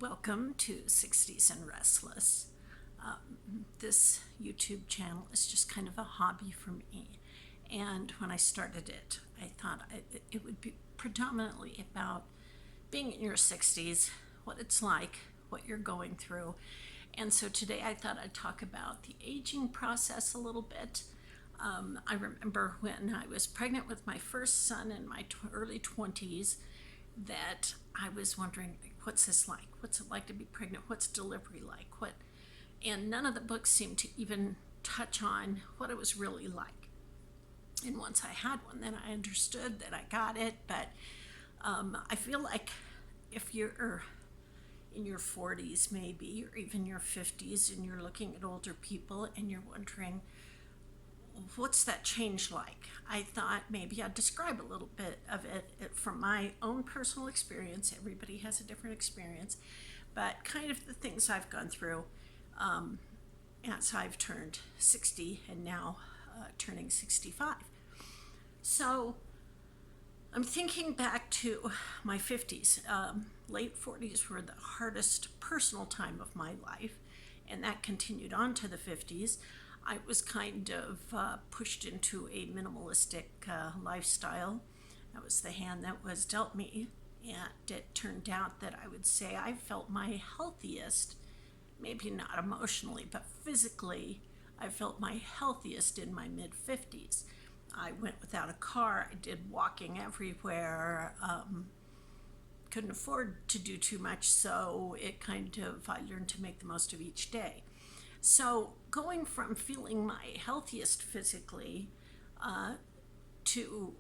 Welcome to 60s and Restless. This YouTube channel is just kind of a hobby for me. And when I started it, I thought it would be predominantly about being in your 60s, what it's like, what you're going through. And so today I thought I'd talk about the aging process a little bit. I remember when I was pregnant with my first son in my early 20s that I was wondering, what's this like? What's it like to be pregnant? What's delivery like? And none of the books seemed to even touch on what it was really like. And once I had one, then I understood that I got it. But I feel like if you're in your 40s maybe, or even your 50s, and you're looking at older people and you're wondering, what's that change like? I thought maybe I'd describe a little bit of it from my own personal experience. Everybody has a different experience, but kind of the things I've gone through as I've turned 60 and now turning 65. So I'm thinking back to my 50s. Late 40s were the hardest personal time of my life, and that continued on to the 50s. I was kind of pushed into a minimalistic lifestyle. That was the hand that was dealt me, and it turned out that I would say I felt my healthiest, maybe not emotionally, but physically, I felt my healthiest in my mid 50s. I went without a car, I did walking everywhere, couldn't afford to do too much, so I learned to make the most of each day. So going from feeling my healthiest physically to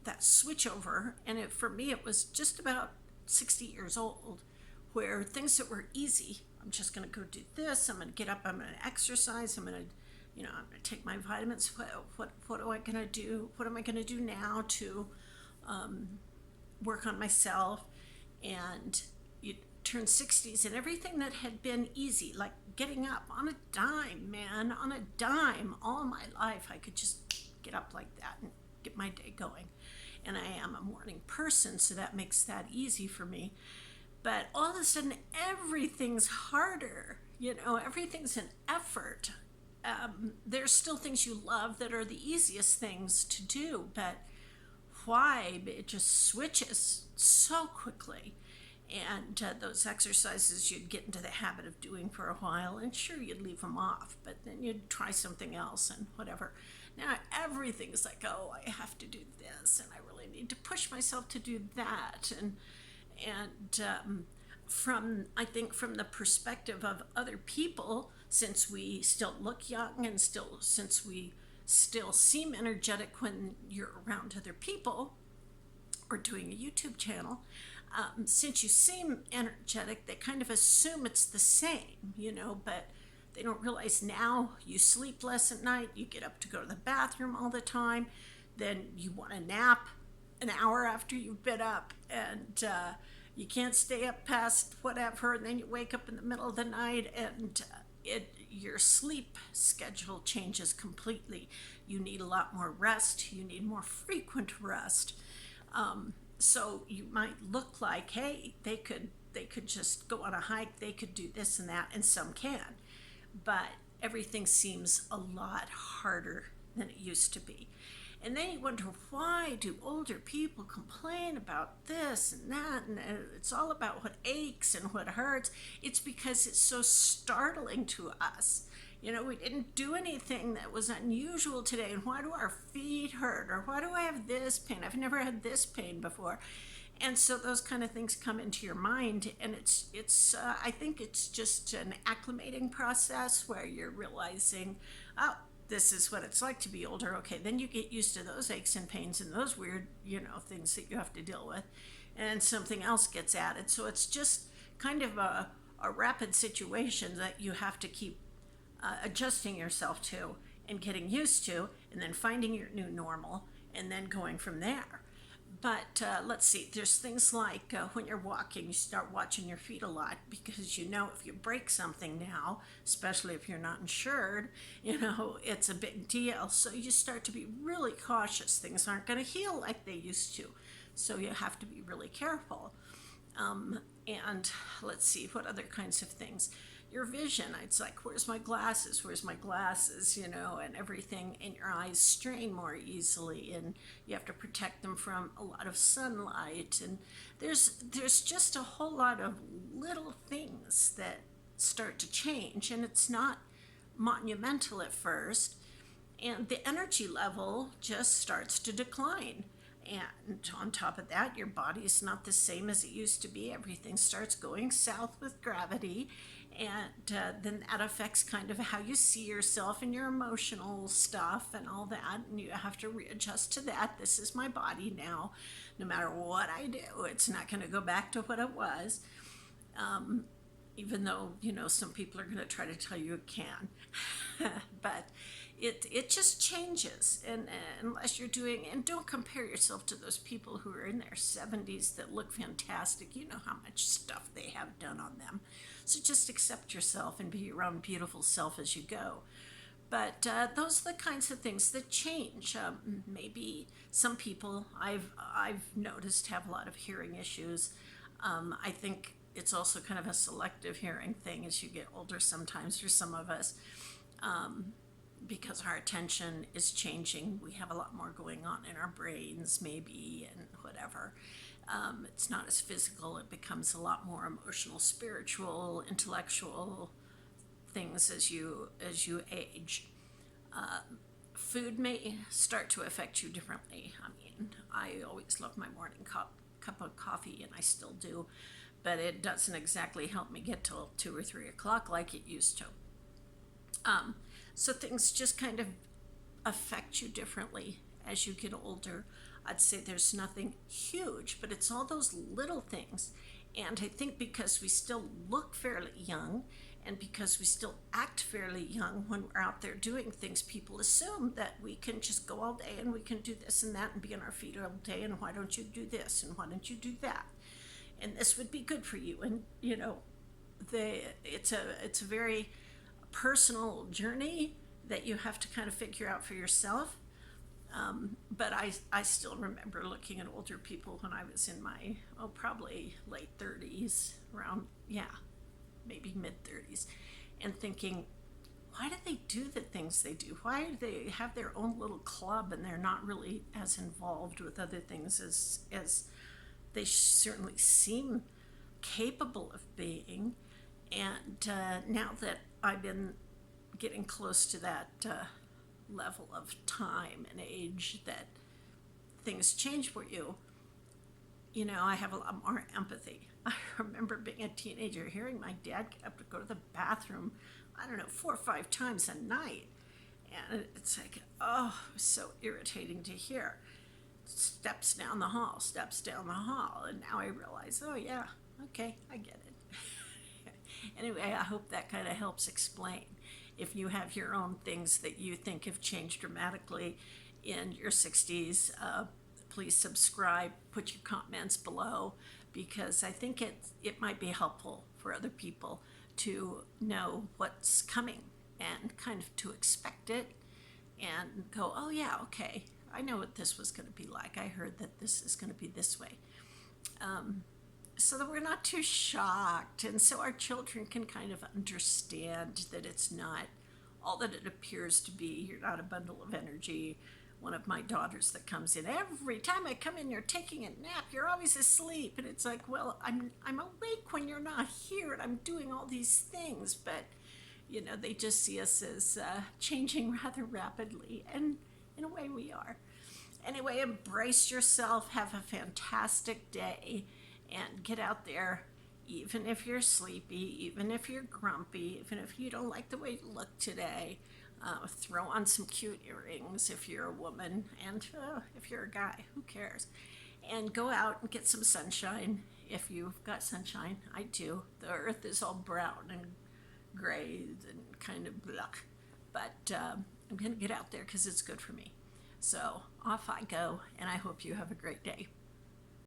that switch over, and for me it was just about 60 years old, where things that were easy, I'm just going to go do this, I'm going to get up, I'm going to exercise, I'm going to take my vitamins. What am I going to do? What am I going to do now to work on myself? And you turn 60s, and everything that had been easy, like getting up on a dime, man, on a dime, all my life, I could just get up like that and get my day going. And I am a morning person, so that makes that easy for me. But all of a sudden, everything's harder. Everything's an effort. There's still things you love that are the easiest things to do, but why? It just switches so quickly. And those exercises you'd get into the habit of doing for a while, and sure, you'd leave them off, but then you'd try something else and whatever. Now everything's like, oh, I have to do this, and I really need to push myself to do that. And I think from the perspective of other people, since we still look young and since we still seem energetic when you're around other people or doing a YouTube channel, since you seem energetic, they kind of assume it's the same, but they don't realize now you sleep less at night, you get up to go to the bathroom all the time, then you want to nap an hour after you've been up, and you can't stay up past whatever, and then you wake up in the middle of the night, and your sleep schedule changes completely. You need a lot more rest, you need more frequent rest. So you might look like, hey, they could just go on a hike, they could do this and that, and some can. But everything seems a lot harder than it used to be. And then you wonder, why do older people complain about this and that? And it's all about what aches and what hurts. It's because it's so startling to us. We didn't do anything that was unusual today, and why do our feet hurt, or why do I have this pain? I've never had this pain before. And so those kind of things come into your mind, and I think it's just an acclimating process where you're realizing, oh, this is what it's like to be older. Okay, then you get used to those aches and pains and those weird, things that you have to deal with, and something else gets added. So it's just kind of a rapid situation that you have to keep adjusting yourself to and getting used to, and then finding your new normal, and then going from there. But let's see, there's things like when you're walking, you start watching your feet a lot, because if you break something now, especially if you're not insured, it's a big deal. So you start to be really cautious. Things aren't going to heal like they used to. So you have to be really careful. And let's see, what other kinds of things? Your vision, it's like, where's my glasses? Where's my glasses? And everything in your eyes strain more easily, and you have to protect them from a lot of sunlight. And there's just a whole lot of little things that start to change, and it's not monumental at first, and the energy level just starts to decline. And on top of that, your body is not the same as it used to be. Everything starts going south with gravity, and then that affects kind of how you see yourself and your emotional stuff and all that. And you have to readjust to that. This is my body now. No matter what I do, it's not going to go back to what it was. Even though, some people are going to try to tell you it can. But it just changes, and unless you're doing, and don't compare yourself to those people who are in their 70s that look fantastic. You know how much stuff they have done on them. So just accept yourself and be your own beautiful self as you go. But those are the kinds of things that change. Maybe some people I've noticed have a lot of hearing issues. I think it's also kind of a selective hearing thing as you get older sometimes for some of us, because our attention is changing. We have a lot more going on in our brains maybe, and whatever. It's not as physical. It becomes a lot more emotional, spiritual, intellectual things as you age. Food may start to affect you differently. I mean, I always love my morning cup of coffee, and I still do, but it doesn't exactly help me get till 2 or 3 o'clock like it used to. So things just kind of affect you differently as you get older. I'd say there's nothing huge, but it's all those little things. And I think because we still look fairly young, and because we still act fairly young when we're out there doing things, people assume that we can just go all day and we can do this and that and be on our feet all day, and why don't you do this and why don't you do that? And this would be good for you. And it's a very personal journey that you have to kind of figure out for yourself. But I still remember looking at older people when I was in my, probably late 30s, around, maybe mid 30s, and thinking, why do they do the things they do? Why do they have their own little club and they're not really as involved with other things as they certainly seem capable of being? And now that I've been getting close to that level of time and age that things change for you, I have a lot more empathy. I remember being a teenager, hearing my dad get up to go to the bathroom, 4 or 5 times a night. And it's like, it was so irritating to hear. Steps down the hall. And now I realize, oh yeah, okay, I get it. Anyway, I hope that kind of helps explain. If you have your own things that you think have changed dramatically in your 60s, please subscribe, put your comments below, because I think it might be helpful for other people to know what's coming and kind of to expect it and go, oh yeah, okay, I know what this was going to be like. I heard that this is going to be this way. So that we're not too shocked, and so our children can kind of understand that it's not all that it appears to be. You're not a bundle of energy. One of my daughters that comes in, every time I come in, you're taking a nap, you're always asleep. And it's like, well, I'm awake when you're not here, and I'm doing all these things. But they just see us as changing rather rapidly, and in a way we are. Anyway, embrace yourself, have a fantastic day, and get out there, even if you're sleepy, even if you're grumpy, even if you don't like the way you look today. Throw on some cute earrings if you're a woman, and if you're a guy, who cares? And go out and get some sunshine if you've got sunshine. I do. The earth is all brown and gray and kind of blah. But I'm going to get out there because it's good for me. So off I go, and I hope you have a great day.